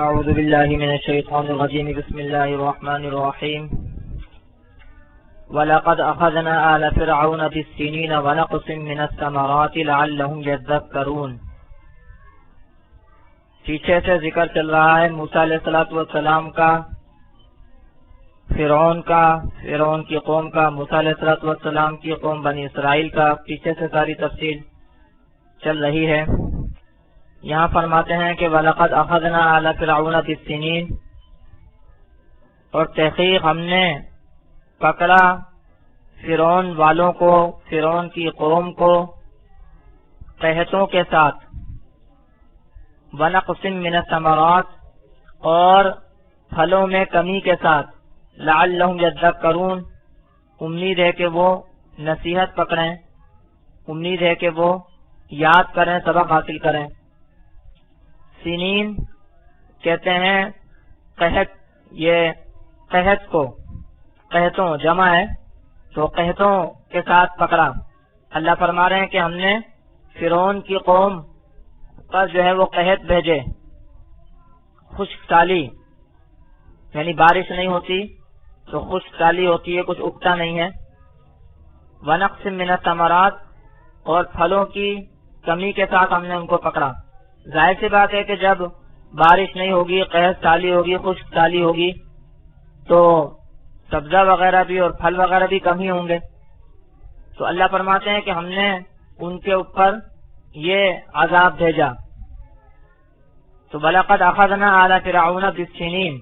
اعوذ باللہ من الشیطان الرجیم بسم اللہ الرحمن الرحیم وَلَقَدْ أَخَذْنَا آلَ فِرْعَوْنَ بِالسِّنِينَ وَنَقْصٍ مِّنَ الثَّمَرَاتِ لَعَلَّهُمْ يَذَّكَّرُونَ۔ پیچھے سے ذکر چل رہا ہے موسیٰ علیہ السلام کا، فرعون کی قوم کا، موسیٰ علیہ السلام کی قوم بنی اسرائیل کا، پیچھے سے ساری تفصیل چل رہی ہے۔ یہاں فرماتے ہیں کہ وَلَقَدْ أَخَذْنَا آلَ فِرْعَوْنَ بِالسِّنِينَ، اور تحقیق ہم نے پکڑا فرعون والوں کو، فرعون کی قوم کو قحطوں کے ساتھ، وَنَقْصٍ مِّنَ الثَّمَرَاتِ، اور پھلوں میں کمی کے ساتھ، لَعَلَّهُمْ يَذَّكَّرُونَ، امید ہے کہ وہ نصیحت پکڑیں، امید ہے کہ وہ یاد کریں، سبق حاصل کریں۔ سنین کہتے ہیں قحط، یہ قحط کو، قحطوں جمع ہے تو قحطوں کے ساتھ پکڑا۔ اللہ فرما رہے ہیں کہ ہم نے فرعون کی قوم پر جو ہے وہ قحط بھیجے، خشک سالی، یعنی بارش نہیں ہوتی تو خشک سالی ہوتی ہے، کچھ اگتا نہیں ہے۔ وَنَقْصٍ مِّنَ الثَّمَرَاتِ، اور پھلوں کی کمی کے ساتھ ہم نے ان کو پکڑا۔ ظاہر سی بات ہے کہ جب بارش نہیں ہوگی، قحط سالی ہوگی، خشک سالی ہوگی تو سبزہ وغیرہ بھی اور پھل وغیرہ بھی کم ہی ہوں گے۔ تو اللہ فرماتے ہیں کہ ہم نے ان کے اوپر یہ عذاب بھیجا۔ تو وَلَقَدْ أَخَذْنَا آلَ فِرْعَوْنَ بِالسِّنِينَ،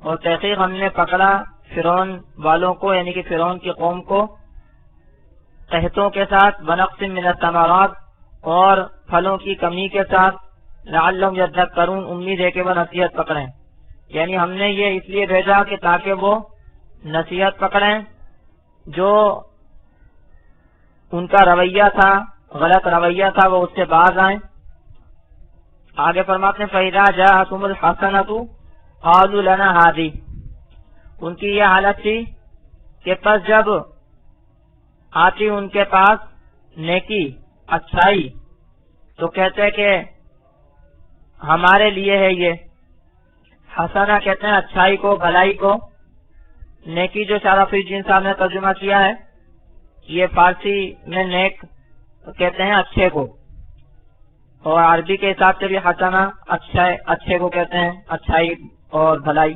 اور تحقیق ہم نے پکڑا فرعون والوں کو، یعنی کہ فرعون کی قوم کو قحطوں کے ساتھ، وَنَقْصٍ مِّنَ الثَّمَرَاتِ، اور پھلوں کی کمی کے ساتھ، لَعَلَّهُمْ يَذَّكَّرُونَ، امید ہے کہ وہ نصیحت پکڑیں۔ یعنی ہم نے یہ اس لیے بھیجا کہ تاکہ وہ نصیحت پکڑیں، جو ان کا رویہ تھا، غلط رویہ تھا، وہ اس سے باز آئیں۔ آگے فرماتے ہیں فَإِذَا جَاءَتْهُمُ الْحَسَنَةُ قَالُوا لَنَا هَٰذِهِ، ان کی یہ حالت تھی کہ پس جب آتی ان کے پاس نیکی، اچھائی، تو کہتے کہ ہمارے لیے ہے یہ۔ حسنہ کہتے ہیں اچھائی کو، بھلائی کو۔ نیکی جو شارف الدین صاحب نے ترجمہ کیا ہے، یہ فارسی میں نیک کہتے ہیں اچھے کو، اور عربی کے حساب سے بھی حسنہ اچھے کو کہتے ہیں، اچھائی اور بھلائی۔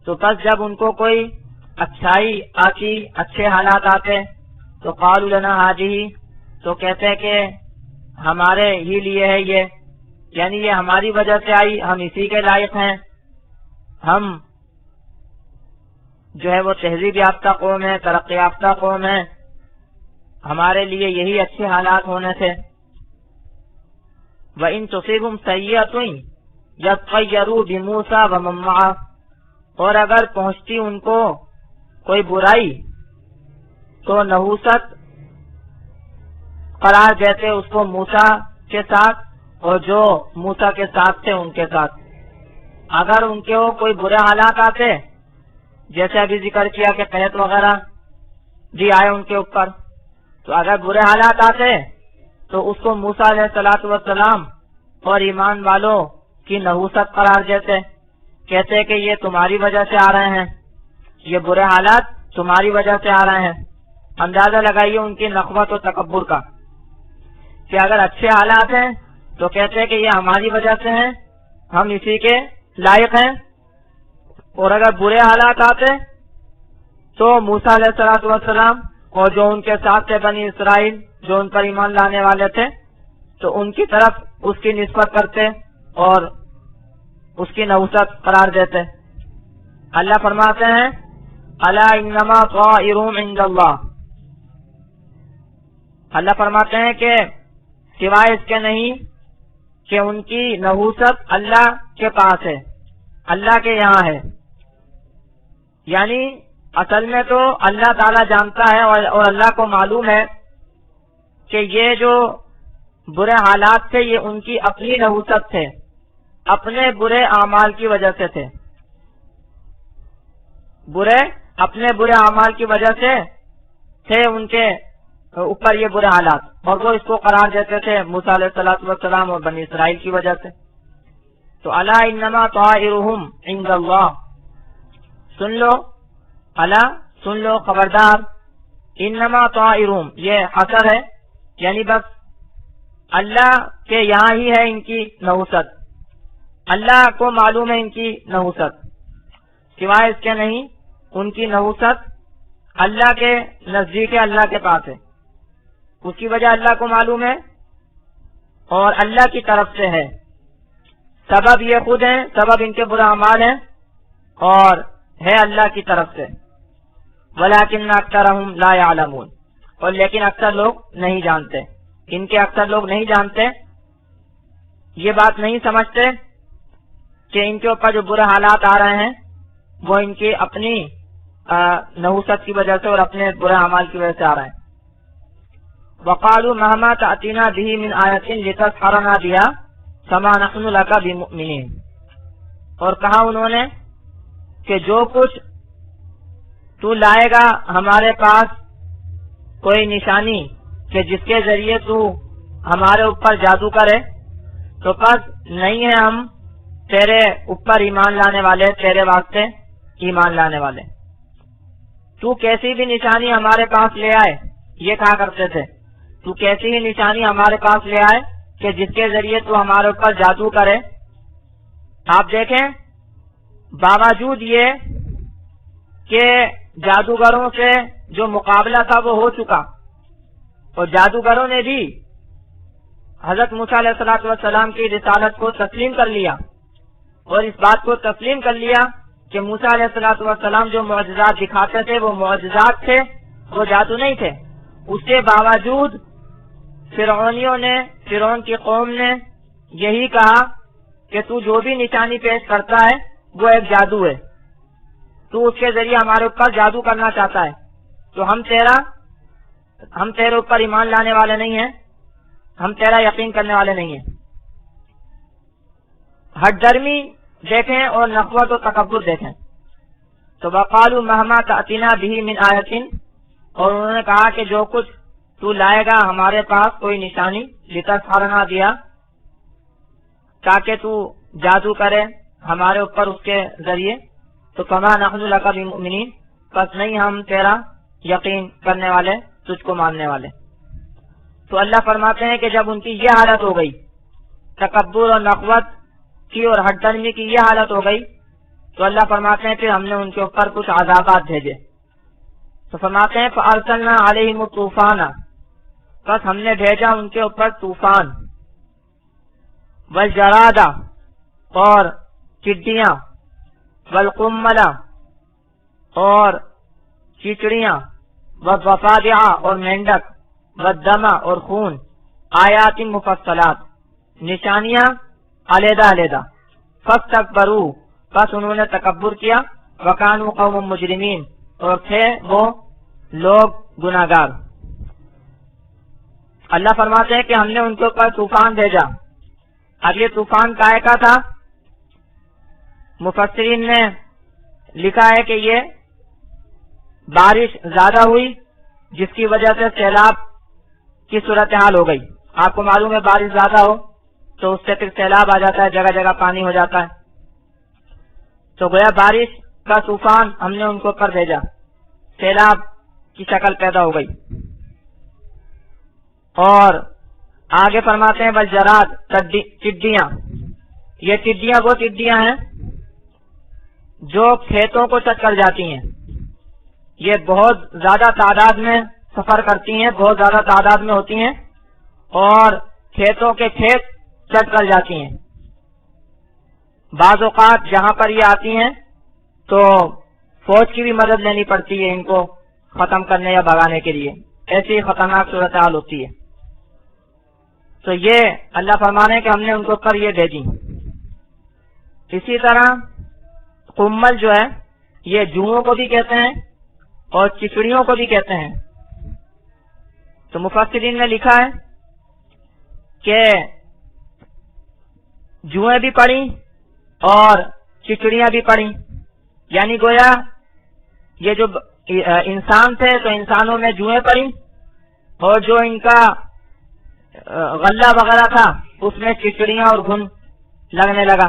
تو بس جب ان کو کوئی اچھائی آتی، اچھے حالات آتے، تو قالوا لنا هذه، تو کہتے کہ ہمارے ہی لیے ہے یہ، یعنی یہ ہماری وجہ سے آئی، ہم اسی کے لائق ہیں، ہم جو ہے وہ تہذیب یافتہ قوم ہے، ترقی یافتہ قوم ہے، ہمارے لیے یہی اچھے حالات ہونے سے۔ وَإِن تُصِبْهُمْ سَيِّئَةٌ يَطَّيَّرُوا بِمُوسَىٰ وَمَن مَّعَهُ، اور اگر پہنچتی ان کو کوئی برائی تو نحوست قرار دیتے اس کو موسیٰ کے ساتھ اور جو موسیٰ کے ساتھ تھے ان کے ساتھ۔ اگر ان کے کوئی برے حالات آتے، جیسے ابھی ذکر کیا کہ قحط وغیرہ بھی آئے ان کے اوپر، تو اگر برے حالات آتے تو اس کو موسیٰ علیہ السلام اور ایمان والوں کی نحوست قرار دیتے، کہتے کہ یہ تمہاری وجہ سے آ رہے ہیں، یہ برے حالات تمہاری وجہ سے آ رہے ہیں۔ اندازہ لگائیے ان کی نخوت و تکبر کا، کہ اگر اچھے حالات ہیں تو کہتے کہ یہ ہماری وجہ سے ہیں، ہم اسی کے لائق ہیں، اور اگر برے حالات آتے تو موسیٰ علیہ السلام اور جو ان کے ساتھ تھے بنی اسرائیل، جو ان پر ایمان لانے والے تھے، تو ان کی طرف اس کی نسبت کرتے اور اس کی نحوست قرار دیتے۔ اللہ فرماتے ہیں الا انما طائرهم عند اللہ، اللہ فرماتے ہیں کہ سوائے اس کے نہیں کہ ان کی نحوست اللہ کے پاس ہے، اللہ کے یہاں ہے۔ یعنی اصل میں تو اللہ تعالیٰ جانتا ہے اور اللہ کو معلوم ہے کہ یہ جو برے حالات تھے یہ ان کی اپنی نحوست تھے، اپنے برے اعمال کی وجہ سے تھے، اپنے برے اعمال کی وجہ سے تھے ان کے اوپر یہ برے حالات، اور وہ اس کو قرار دیتے تھے موسیٰ علیہ السلام اور بنی اسرائیل کی وجہ سے۔ تو الا انما طائرهم عند اللہ، سن لو، الا سن لو، خبردار، انما طائرهم یہ حصر ہے، یعنی بس اللہ کے یہاں ہی ہے ان کی نحوست، اللہ کو معلوم ہے ان کی نحوست، سوائے اس کے نہیں، ان کی نحوست اللہ کے نزدیک ہے، اللہ کے پاس ہے، اس کی وجہ اللہ کو معلوم ہے اور اللہ کی طرف سے ہے، سبب یہ خود ہیں، سبب ان کے برا اعمال ہیں اور ہے اللہ کی طرف سے، ولیکن اکثرهم لا یعلمون، اور لیکن اکثر لوگ نہیں جانتے، ان کے اکثر لوگ نہیں جانتے، یہ بات نہیں سمجھتے کہ ان کے اوپر جو برے حالات آ رہے ہیں وہ ان کی اپنی نحوست کی وجہ سے اور اپنے برے اعمال کی وجہ سے آ رہے ہیں۔ وقالوا مهما تأتينا به من آية لتسحرنا بها فما نحن لك بمؤمنين، اور کہا انہوں نے کہ جو کچھ تو لائے گا ہمارے پاس کوئی نشانی کہ جس کے ذریعے تو ہمارے اوپر جادو کرے تو بس نہیں ہے ہم تیرے اوپر ایمان لانے والے، تیرے واسطے ایمان لانے والے، تو کیسی بھی نشانی ہمارے پاس لے آئے، یہ کہا کرتے تھے، تو کیسی ہی نشانی ہمارے پاس لے آئے کہ جس کے ذریعے تو ہمارے اوپر جادو کرے۔ آپ دیکھیں باوجود یہ کہ جادوگروں سے جو مقابلہ تھا وہ ہو چکا اور جادوگروں نے بھی حضرت موسیٰ علیہ السلام کی رسالت کو تسلیم کر لیا اور اس بات کو تسلیم کر لیا کہ موسیٰ علیہ السلام جو معجزات دکھاتے تھے وہ معجزات تھے، وہ جادو نہیں تھے۔ اس کے باوجود فرعون کی قوم نے یہی کہا کہ تو جو بھی نشانی پیش کرتا ہے وہ ایک جادو ہے، تو اس کے ذریعے ہمارے اوپر جادو کرنا چاہتا ہے، تو ہم تیرے اوپر ایمان لانے والے نہیں ہیں، ہم تیرا یقین کرنے والے نہیں ہیں۔ ہٹ درمی دیکھیں اور نخوت و تکبر دیکھیں۔ تو وقالوا مهما تأتينا به من آیۃ، اور انہوں نے کہا کہ جو کچھ تو لائے گا ہمارے پاس کوئی نشانی، لتسحرنا بها، تاکہ تو جادو کرے ہمارے اوپر اس کے ذریعے، تو فما نحن لك بمؤمنین، پس نہیں ہم تیرا یقین کرنے والے، تجھ کو ماننے والے۔ تو اللہ فرماتے ہیں کہ جب ان کی یہ حالت ہو گئی، تکبر اور نخوت کی اور ہٹ درمی کی یہ حالت ہو گئی، تو اللہ فرماتے ہیں پھر ہم نے ان کے اوپر کچھ عذابات بھیجے۔ تو فرماتے ہیں فَأَرْسَلْنَا عَلَيْهِمُ الطُّوفَانَ، بس ہم نے بھیجا ان کے اوپر طوفان، وَالْجَرَادَ، اور چڈیاں، وَالْقُمَّلَ، اور چیچڑیاں، وَالضَّفَادِعَ، اور مینڈک، وَالدَّمَ، اور خون، آیات مفصلات، نشانیاں علیحدہ علیحدہ، فَاسْتَكْبَرُوا، بس انہوں نے تکبر کیا، وَكَانُوا قَوْمًا مُجْرِمِينَ، اور تھے وہ لوگ گناہگار۔ اللہ فرماتے ہیں کہ ہم نے ان کے اوپر طوفان بھیجا۔ اب یہ طوفان کائے کا تھا؟ مفسرین نے لکھا ہے کہ یہ بارش زیادہ ہوئی جس کی وجہ سے سیلاب کی صورتحال ہو گئی۔ آپ کو معلوم ہے بارش زیادہ ہو تو اس سے پھر سیلاب آ جاتا ہے، جگہ جگہ پانی ہو جاتا ہے، تو گویا بارش کا طوفان ہم نے ان کو اوپر بھیجا، سیلاب کی شکل پیدا ہو گئی۔ اور آگے فرماتے ہیں والجراد، ٹڈیاں، یہ ٹڈیاں وہ ٹڈیاں ہیں جو کھیتوں کو چٹ کر جاتی ہیں، یہ بہت زیادہ تعداد میں سفر کرتی ہیں، بہت زیادہ تعداد میں ہوتی ہیں اور کھیتوں کے کھیت چٹ کر جاتی ہیں۔ بعض اوقات جہاں پر یہ آتی ہیں تو فوج کی بھی مدد لینی پڑتی ہے ان کو ختم کرنے یا بھگانے کے لیے، ایسی خطرناک صورتحال ہوتی ہے۔ تو یہ اللہ فرمانے کہ ہم نے ان کے اوپر یہ بھیجی۔ اسی طرح قمل جو ہے یہ جوؤں کو بھی کہتے ہیں اور چچڑیوں کو بھی کہتے ہیں۔ تو مفسرین نے لکھا ہے کہ جوئیں بھی پڑی اور چچڑیاں بھی پڑی، یعنی گویا یہ جو انسان تھے تو انسانوں میں جوئیں پڑی اور جو ان کا غلہ وغیرہ تھا اس میں چچڑیاں اور گھن لگنے لگا۔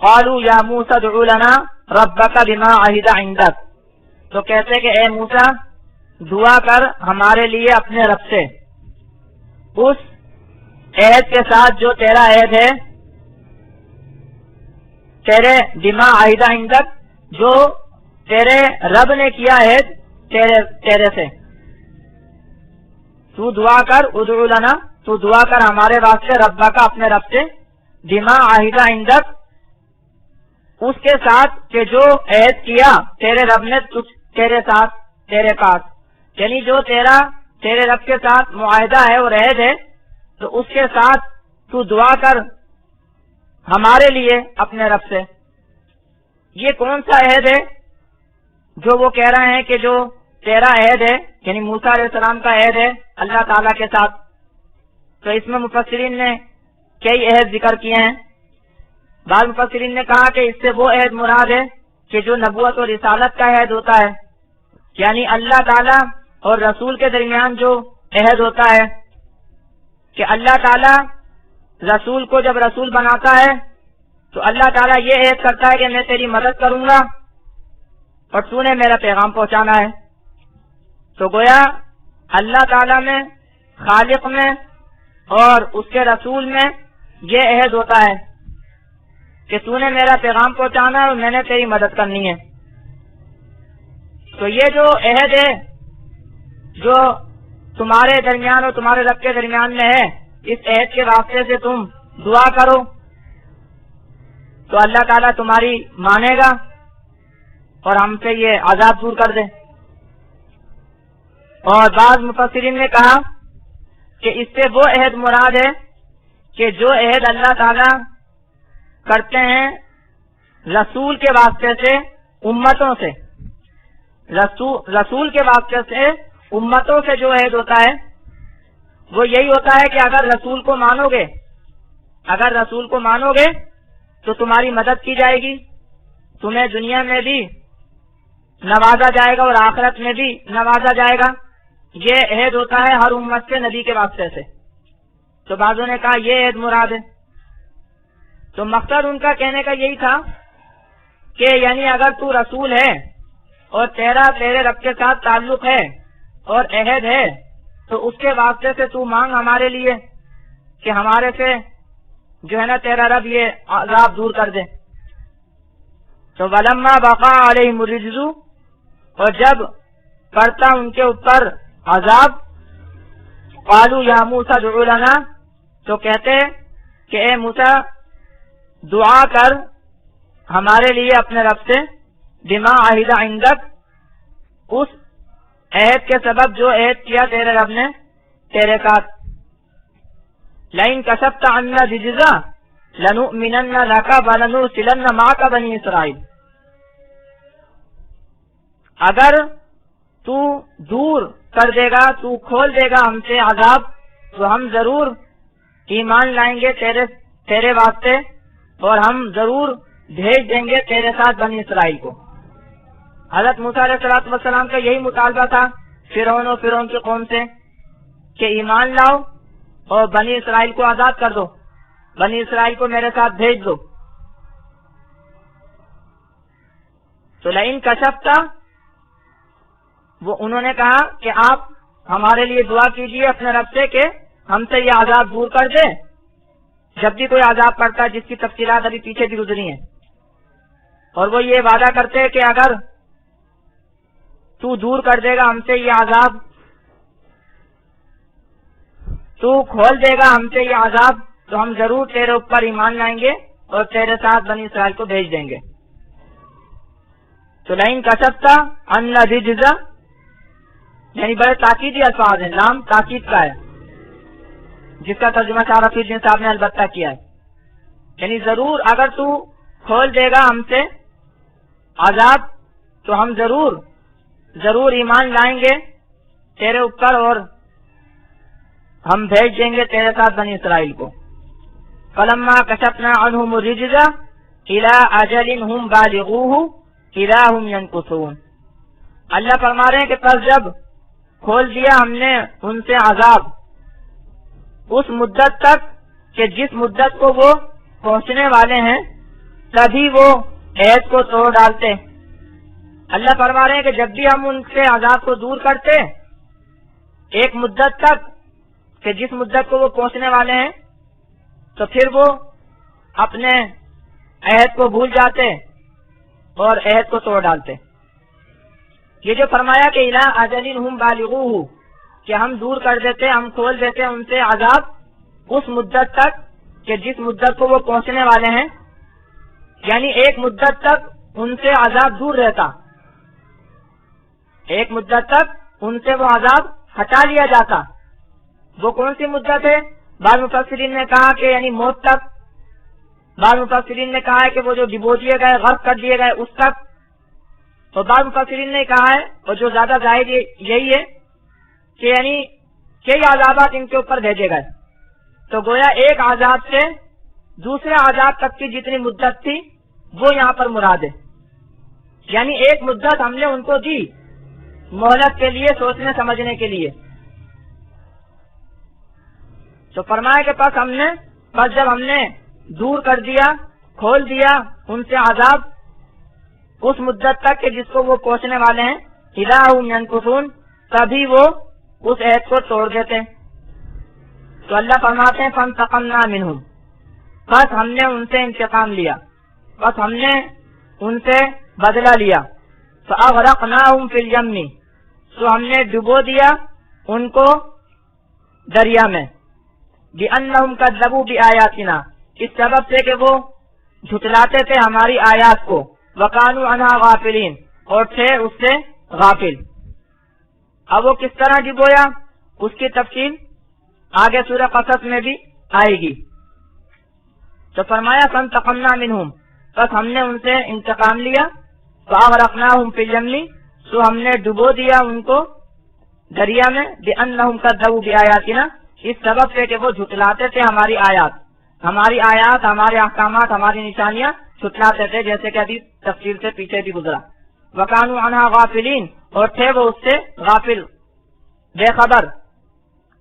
قالوا یا موسیٰ ادع لنا ربک بما عہد عندک، تو کہتے کہ اے موسیٰ دعا کر ہمارے لیے اپنے رب سے اس عہد کے ساتھ جو تیرا عہد ہے، تیرے بما عہد عندک جو تیرے رب نے کیا عہد تیرے سے، تو دعا کر ادعو لنا، تو دعا کر ہمارے واسطے ربا کا اپنے رب سے بما عہد عندک اس کے ساتھ کہ جو عہد کیا تیرے رب نے تیرے ساتھ تیرے پاس، یعنی جو تیرے رب کے ساتھ معاہدہ ہے اور عہد ہے، تو اس کے ساتھ تو دعا کر ہمارے لیے اپنے رب سے۔ یہ کون سا عہد ہے جو وہ کہہ رہے ہیں کہ جو تیرا عہد ہے، یعنی موسیٰ علیہ السلام کا عہد ہے اللہ تعالیٰ کے ساتھ؟ تو اس میں مفسرین نے کئی عہد ذکر کیے ہیں۔ بعض مفسرین نے کہا کہ اس سے وہ عہد مراد ہے کہ جو نبوت اور رسالت کا عہد ہوتا ہے، یعنی اللہ تعالیٰ اور رسول کے درمیان جو عہد ہوتا ہے کہ اللہ تعالیٰ رسول کو جب رسول بناتا ہے تو اللہ تعالیٰ یہ عہد کرتا ہے کہ میں تیری مدد کروں گا اور تو نے میرا پیغام پہنچانا ہے۔ تو گویا اللہ تعالیٰ میں، خالق میں اور اس کے رسول میں یہ عہد ہوتا ہے کہ تو نے میرا پیغام پہنچانا ہے اور میں نے تیری مدد کرنی ہے۔ تو یہ جو عہد ہے جو تمہارے درمیان اور تمہارے رب کے درمیان میں ہے، اس عہد کے واسطے سے تم دعا کرو تو اللہ تعالیٰ تمہاری مانے گا اور ہم سے یہ عذاب دور کر دے۔ اور بعض مفسرین نے کہا کہ اس سے وہ عہد مراد ہے کہ جو عہد اللہ تعالیٰ کرتے ہیں رسول کے واسطے سے امتوں سے، رسول کے واسطے سے امتوں سے جو عہد ہوتا ہے وہ یہی ہوتا ہے کہ اگر رسول کو مانو گے تو تمہاری مدد کی جائے گی، تمہیں دنیا میں بھی نوازا جائے گا اور آخرت میں بھی نوازا جائے گا۔ یہ عہد ہوتا ہے ہر امت سے نبی کے واسطے سے۔ تو بعضوں نے کہا یہ عہد مراد ہے۔ تو مقصد ان کا کہنے کا یہی تھا کہ یعنی اگر تو رسول ہے اور تیرے رب کے ساتھ تعلق ہے اور عہد ہے تو اس کے واسطے سے تو مانگ ہمارے لیے کہ ہمارے سے جو ہے نا تیرا رب یہ عذاب دور کر دے۔ تو وَلَمَّا وَقَعَ عَلَيْهِمُ الرِّجْزُ، اور جب پڑتا ان کے اوپر عذاب، قالوا یا موسیٰ ادع لنا، تو کہتے کہ اے موسیٰ دعا کر ہمارے لیے اپنے رب سے بما عہد عندک اس عہد کے سبب جو عہد کیا تیرے رب نے تیرے ساتھ۔ لئن کشفت عنا الرجز لنؤمنن لک ولنرسلن معک بنی اسرائیل، اگر تو دور کر دے گا، تو کھول دے گا ہم سے عذاب، تو ہم ضرور ایمان لائیں گے تیرے واسطے اور ہم ضرور بھیج دیں گے تیرے ساتھ بنی اسرائیل کو۔ حضرت موسیٰ علیہ السلام کا یہی مطالبہ تھا فرعون کی قوم سے کہ ایمان لاؤ اور بنی اسرائیل کو آزاد کر دو، بنی اسرائیل کو میرے ساتھ بھیج دو۔ تو لئن کشفت، وہ انہوں نے کہا کہ آپ ہمارے لیے دعا کیجئے اپنے رب سے کہ ہم سے یہ عذاب دور کر دے۔ جب بھی کوئی عذاب پڑتا ہے، جس کی تفصیلات ابھی پیچھے بھی گزری ہیں، اور وہ یہ وعدہ کرتے ہیں کہ اگر تو دور کر دے گا ہم سے یہ عذاب، تو کھول دے گا ہم سے یہ عذاب، تو ہم ضرور تیرے اوپر ایمان لائیں گے اور تیرے ساتھ بنی اسرائیل کو بھیج دیں گے۔ تو لئن کشفت عنا الرجز، یعنی بڑے تاکیدی الفاظ ہیں، نام تاکید کا ہے، جس کا ترجمہ شاہ رفیع الدین صاحب نے البتہ کیا ہے، یعنی ضرور اگر تو کھول دے گا ہم سے عذاب تو ہم ضرور ایمان لائیں گے تیرے اوپر اور ہم بھیج دیں گے تیرے ساتھ بنی اسرائیل کو۔ فلما کشفنا عنہم الرجز الی اجل ہم بالغوہ اذا ہم ینکثون، اللہ فرما رہے ہیں کہ پس جب کھول دیا ہم نے ان سے عذاب اس مدت تک کہ جس مدت کو وہ پہنچنے والے ہیں، تبھی وہ عہد کو توڑ ڈالتے۔ اللہ فرما رہے ہیں کہ جب بھی ہم ان سے عذاب کو دور کرتے ایک مدت تک کہ جس مدت کو وہ پہنچنے والے ہیں، تو پھر وہ اپنے عہد کو بھول جاتے اور عہد کو توڑ ڈالتے۔ یہ جو فرمایا کہ الی اجل ہم بالغوہ، کہ ہم دور کر دیتے، ہم کھول دیتے ان سے عذاب اس مدت تک کہ جس مدت کو وہ پہنچنے والے ہیں، یعنی ایک مدت تک ان سے عذاب دور رہتا، ایک مدت تک ان سے وہ عذاب ہٹا لیا جاتا۔ وہ کون سی مدت ہے؟ بعض مفسرین نے کہا کہ یعنی موت تک، بعض مفسرین نے کہا ہے کہ وہ جو ڈبو دیے گئے، غرق کر دیے گئے اس تک، اور بعض مفسرین نے کہا ہے، اور جو زیادہ ظاہر یہی ہے کہ یعنی کئی عذابات ان کے اوپر بھیجے گئے، تو گویا ایک عذاب سے دوسرے عذاب تک کی جتنی مدت تھی وہ یہاں پر مراد ہے، یعنی ایک مدت ہم نے ان کو دی مہلت کے لیے، سوچنے سمجھنے کے لیے۔ تو فرمایا کہ پس جب ہم نے دور کر دیا، کھول دیا ان سے عذاب اس مدت تک کہ جس کو وہ پہنچنے والے ہیں، اذا ہم ینکثون، تبھی وہ اس عہد کو توڑ دیتے۔ تو اللہ فرماتے ہیں فانتقمنا منہم، بس ہم نے ان سے انتقام لیا، بس ہم نے ان سے بدلہ لیا۔ فاغرقناہم فی الیم، تو ہم نے ڈبو دیا ان کو دریا میں، بِأَنَّهُمْ كَذَّبُوا بِآيَاتِنَا، اس سبب سے کہ وہ جھٹلاتے تھے ہماری آیات کو، وَكَانُوا عَنْهَا غَافِلِينَ، اور تھے اس سے غافل۔ اب وہ کس طرح ڈبویا اس کی تفصیل آگے سورہ قصص میں بھی آئے گی۔ تو فرمایا فانتقمنا منہم، بس ہم نے ان سے انتقام لیا، فاغرقناہم فی الیم، تو ہم نے ڈبو دیا ان کو دریا میں، بِأَنَّهُمْ كَذَّبُوا بِآيَاتِنَا، اس سبب سے کہ وہ جھٹلاتے تھے ہماری آیات، ہمارے احکامات، ہماری نشانیاں جھٹلاتے تھے، جیسے کہ ابھی تفصیل سے پیچھے بھی گزرا۔ وَكَانُوا عَنْهَا غَافِلِينَ، اور تھے وہ اس سے غافل، بے خبر،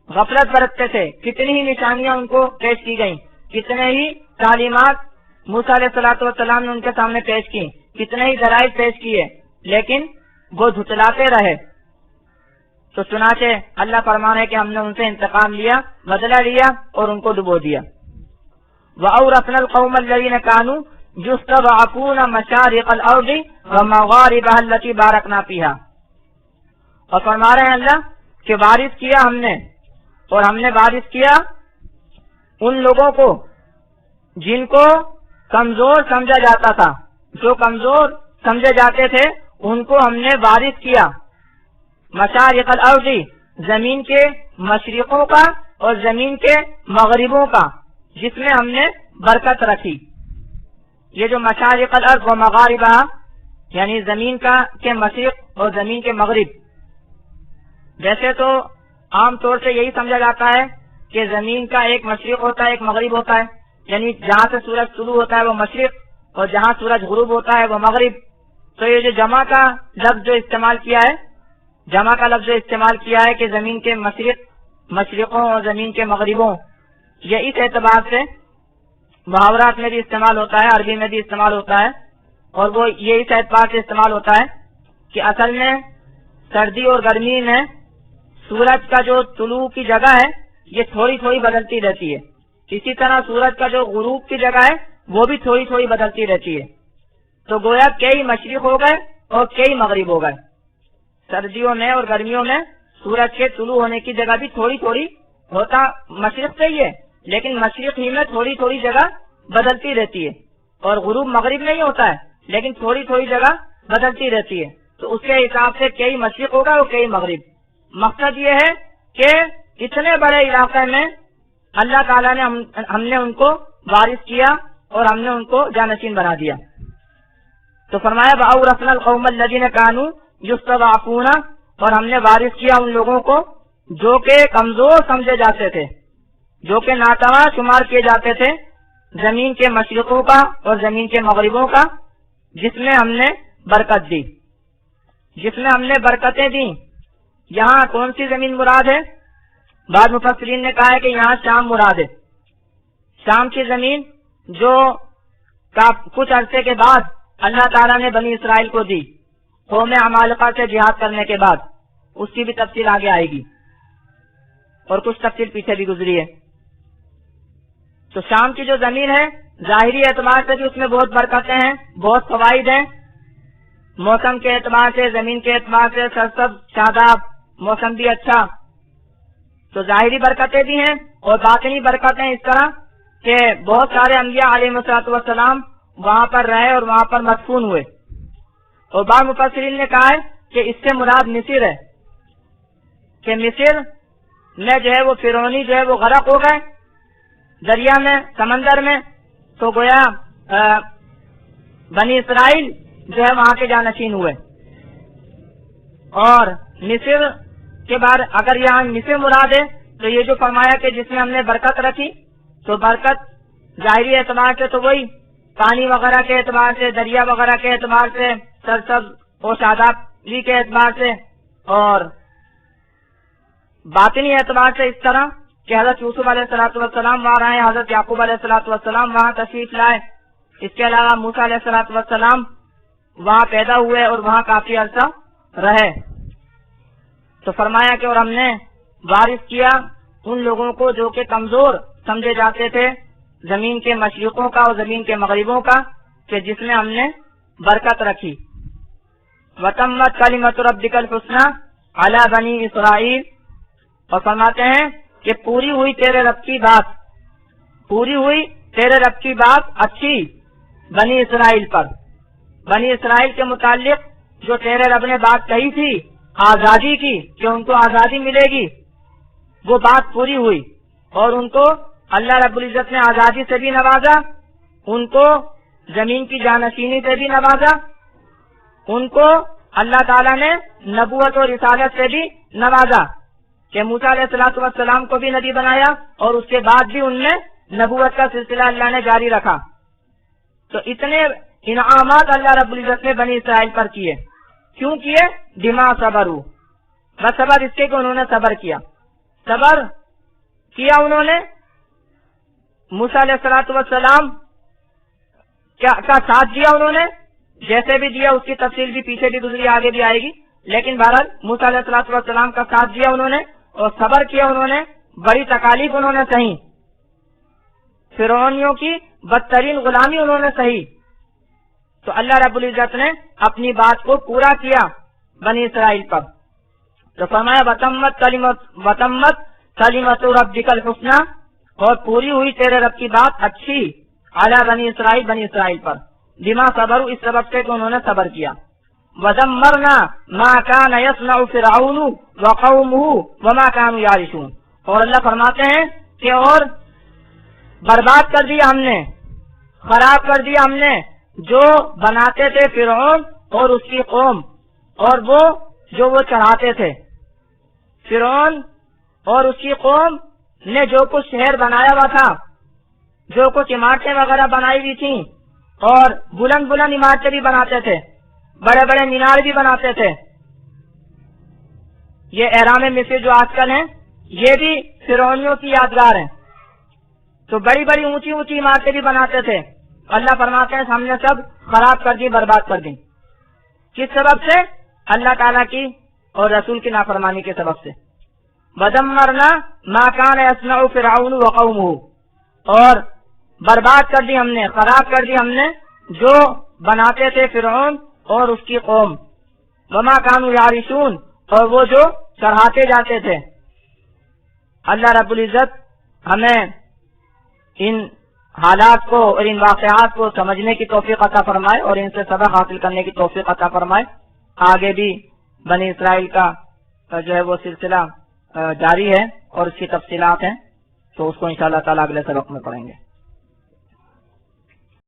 غفلت برتتے تھے۔ کتنی ہی نشانیاں ان کو پیش کی گئیں، کتنے ہی تعلیمات موسیٰ علیہ السلام نے ان کے سامنے پیش کی، کتنے ہی دلائل پیش کیے، لیکن وہ جھٹلاتے رہے۔ تو چنانچہ اللہ فرمانے کہ ہم نے ان سے انتقام لیا، بدلہ لیا اور ان کو ڈبو دیا۔ وَأَوْرَثْنَا الْقَوْمَ الَّذِينَ كَانُوا يُسْتَضْعَفُونَ مَشَارِقَ الْأَرْضِ وَمَغَارِبَهَا الَّتِي بَارَكْنَا فِيهَا، اور فرما رہے ہیں اللہ کہ وارث کیا ہم نے، اور ہم نے وارث کیا ان لوگوں کو جن کو کمزور سمجھا جاتا تھا، جو کمزور سمجھے جاتے تھے ان کو ہم نے وارث کیا، مشارق الارض، زمین کے مشرقوں کا اور زمین کے مغربوں کا، جس میں ہم نے برکت رکھی۔ یہ جو مشارق الارض و مغاربہ، یعنی زمین کے مشرق اور زمین کے مغرب، ویسے تو عام طور سے یہی سمجھا جاتا ہے کہ زمین کا ایک مشرق ہوتا ہے، ایک مغرب ہوتا ہے، یعنی جہاں سے سورج طلوع ہوتا ہے وہ مشرق اور جہاں سورج غروب ہوتا ہے وہ مغرب۔ تو یہ جو جمع کا لفظ جو استعمال کیا ہے کہ زمین کے مشرقوں اور زمین کے مغربوں، یہ اس اعتبار سے محاورات میں بھی استعمال ہوتا ہے، عربی میں بھی استعمال ہوتا ہے، اور وہ یہ اس اعتبار سے استعمال ہوتا ہے کہ اصل میں سردی اور گرمی میں سورج کا جو طلوع کی جگہ ہے یہ تھوڑی تھوڑی بدلتی رہتی ہے، اسی طرح سورج کا جو غروب کی جگہ ہے وہ بھی تھوڑی تھوڑی بدلتی رہتی ہے۔ تو گویا کئی مشرق ہو گئے اور کئی مغرب ہو گئے، سردیوں میں اور گرمیوں میں سورج کے طلوع ہونے کی جگہ بھی تھوڑی تھوڑی ہوتا مشرق سے ہی ہے، لیکن مشرق ہی میں تھوڑی تھوڑی جگہ بدلتی رہتی ہے، اور غروب مغرب نہیں ہوتا ہے لیکن تھوڑی تھوڑی جگہ بدلتی رہتی ہے۔ تو اس کے حساب سے کئی مشرق ہوگا اور کئی مغرب۔ مقصد یہ ہے کہ اتنے بڑے علاقے میں اللہ تعالیٰ نے ہم نے ان کو وارث کیا اور ہم نے ان کو جانشین بنا دیا۔ تو فرمایا وَأَوْرَثْنَا الْقَوْمَ الَّذِينَ كَانُوا يُسْتَضْعَفُونَ، اور ہم نے وارث کیا ان لوگوں کو جو کہ کمزور سمجھے جاتے تھے، جو کہ ناتواں شمار کیے جاتے تھے، زمین کے مشرقوں کا اور زمین کے مغربوں کا، جس میں ہم نے برکت دی، جس میں ہم نے برکتیں دیں۔ یہاں کون سی زمین مراد ہے؟ بعض مفسرین نے کہا ہے کہ یہاں شام مراد ہے، شام کی زمین جو کچھ عرصے کے بعد اللہ تعالیٰ نے بنی اسرائیل کو دی قوم عمالقہ سے جہاد کرنے کے بعد، اس کی بھی تفصیل آگے آئے گی اور کچھ تفصیل پیچھے بھی گزری ہے۔ تو شام کی جو زمین ہے ظاہری اعتبار سے بھی اس میں بہت برکتیں ہیں، بہت فوائد ہیں، موسم کے اعتبار سے، زمین کے اعتبار سے، سرسبز شاداب، موسم بھی اچھا، تو ظاہری برکتیں بھی ہیں اور باطنی برکتیں اس طرح کہ بہت سارے انبیاء علیہ الصلوۃ والسلام وہاں پر رہے اور وہاں پر مدفون ہوئے۔ اور بعض مفسرین نے کہا ہے کہ اس سے مراد مصر ہے، کہ مصر میں جو ہے وہ فرعونی جو ہے وہ غرق ہو گئے دریا میں، سمندر میں، تو گویا بنی اسرائیل جو ہے وہاں کے جانشین ہوئے۔ اور مصر کے بعد اگر یہاں مصر مراد ہے تو یہ جو فرمایا کہ جس میں ہم نے برکت رکھی، تو برکت ظاہری اعتبار سے تو وہی پانی وغیرہ کے اعتبار سے، دریا وغیرہ کے اعتبار سے، سرسبز و شادابی کے اعتبار سے، اور باطنی اعتبار سے اس طرح کہ حضرت یوسف علیہ الصلوۃ والسلام وہاں رہے، حضرت یعقوب علیہ الصلوۃ والسلام وہاں تشریف لائے، اس کے علاوہ موسیٰ علیہ الصلوۃ والسلام وہاں پیدا ہوئے اور وہاں کافی عرصہ رہے۔ تو فرمایا کہ اور ہم نے وارث کیا ان لوگوں کو جو کہ کمزور سمجھے جاتے تھے، زمین کے مشرقوں کا اور زمین کے مغربوں کا، کہ جس میں ہم نے برکت رکھی۔ وَتَمَّتْ كَلِمَةُ رَبِّكَ الْحُسْنَى عَلَى بَنِي إِسْرَائِيلَ، اور فرماتے ہیں کہ پوری ہوئی تیرے رب کی بات، پوری ہوئی تیرے رب کی بات اچھی بنی اسرائیل پر۔ بنی اسرائیل کے متعلق جو تیرے رب نے بات کہی تھی آزادی کی کہ ان کو آزادی ملے گی، وہ بات پوری ہوئی، اور ان کو اللہ رب العزت نے آزادی سے بھی نوازا، ان کو زمین کی جانشینی سے بھی نوازا، ان کو اللہ تعالیٰ نے نبوت اور رسالت سے بھی نوازا کہ موسیٰ علیہ الصلوۃ والسلام کو بھی نبی بنایا اور اس کے بعد بھی ان میں نبوت کا سلسلہ اللہ نے جاری رکھا۔ تو اتنے انعامات اللہ رب العزت نے بنی اسرائیل پر کیے، کیوں کیے؟ بما صبروا، بس صبر اس کے کہ انہوں نے صبر کیا، صبر کیا انہوں نے، موسیٰ علیہ الصلوۃ والسلام کا ساتھ دیا انہوں نے، جیسے بھی دیا اس کی تفصیل بھی پیچھے بھی گزری، آگے بھی آئے گی، لیکن بہرحال موسیٰ علیہ الصلوۃ والسلام کا ساتھ دیا انہوں نے اور صبر کیا انہوں نے، بڑی تکالیف انہوں نے سہی، فرعونیوں کی بدترین غلامی انہوں نے سہی، تو اللہ رب العزت نے اپنی بات کو پورا کیا بنی اسرائیل پر۔ تو فرمایا وتمت کلمۃ ربک الحسنی، اور پوری ہوئی تیرے رب کی بات اچھی علی بنی اسرائیل، بنی اسرائیل پر، بما صبروا، اس سبب سے کہ انہوں نے صبر کیا۔ ودمرنا ما كان يصنع فرعون وقومه وما كانوا يعرشون، اور اللہ فرماتے ہیں کہ اور برباد کر دیا ہم نے، خراب کر دیا ہم نے جو بناتے تھے فرعون اور اس کی قوم، اور وہ جو وہ چڑھاتے تھے۔ فرعون اور اس کی قوم نے جو کچھ شہر بنایا ہوا تھا، جو کچھ عمارتیں وغیرہ بنائی ہوئی تھیں، اور بلند بلند عمارتیں بھی بناتے تھے، بڑے بڑے مینار بھی بناتے تھے، یہ اہرام مصر جو آج کل ہیں یہ بھی فرعونیوں کی یادگار ہیں، تو بڑی بڑی اونچی اونچی عمارتیں بھی بناتے تھے، اللہ فرماتے ہیں ہم نے سب خراب کر دی، برباد کر دی، کس سبب سے؟ اللہ تعالیٰ کی اور رسول کی نافرمانی کے سبب سے۔ ودمرنا ما كان يصنع فرعون وقومه، اور برباد کر دی ہم نے، خراب کر دی ہم نے جو بناتے تھے فرعون اور اس کی قوم، وما كانوا يعرشون، اور وہ جو چڑھاتے جاتے تھے۔ اللہ رب العزت ہمیں ان حالات کو اور ان واقعات کو سمجھنے کی توفیق عطا فرمائے اور ان سے سبق حاصل کرنے کی توفیق عطا فرمائے۔ آگے بھی بنی اسرائیل کا جو ہے وہ سلسلہ جاری ہے اور اس کی تفصیلات ہیں، تو اس کو انشاءاللہ تعالیٰ اگلے سبق میں پڑھیں گے۔